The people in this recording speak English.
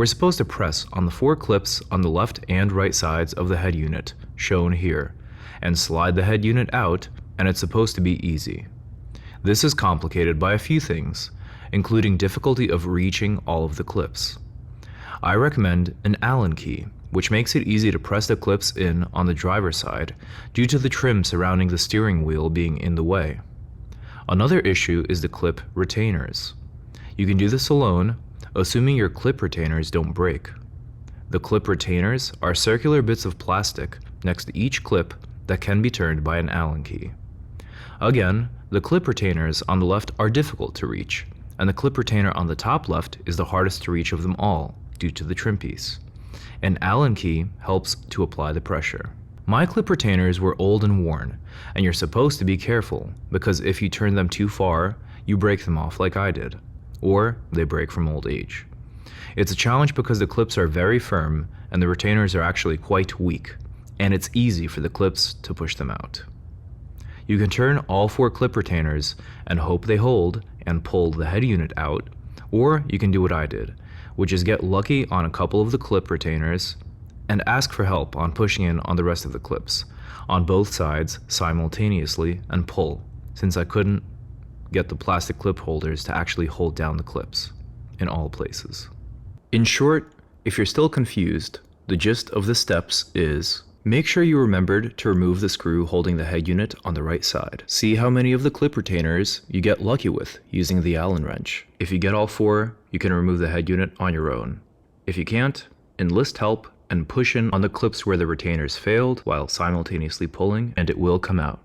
We're supposed to press on the 4 clips on the left and right sides of the head unit, shown here, and slide the head unit out, and it's supposed to be easy. This is complicated by a few things, including difficulty of reaching all of the clips. I recommend an Allen key, which makes it easy to press the clips in on the driver's side due to the trim surrounding the steering wheel being in the way. Another issue is the clip retainers. You can do this alone, assuming your clip retainers don't break. The clip retainers are circular bits of plastic next to each clip that can be turned by an Allen key. Again, the clip retainers on the left are difficult to reach, and the clip retainer on the top left is the hardest to reach of them all due to the trim piece. An Allen key helps to apply the pressure. My clip retainers were old and worn, and you're supposed to be careful because if you turn them too far, you break them off like I did, or they break from old age. It's a challenge because the clips are very firm and the retainers are actually quite weak, and it's easy for the clips to push them out. You can turn all 4 clip retainers and hope they hold and pull the head unit out, or you can do what I did, which is get lucky on a couple of the clip retainers and ask for help on pushing in on the rest of the clips on both sides simultaneously and pull, since I couldn't get the plastic clip holders to actually hold down the clips in all places. In short, if you're still confused, the gist of the steps is: make sure you remembered to remove the screw holding the head unit on the right side. See how many of the clip retainers you get lucky with using the Allen wrench. If you get all 4, you can remove the head unit on your own. If you can't, enlist help and push in on the clips where the retainers failed while simultaneously pulling, and it will come out.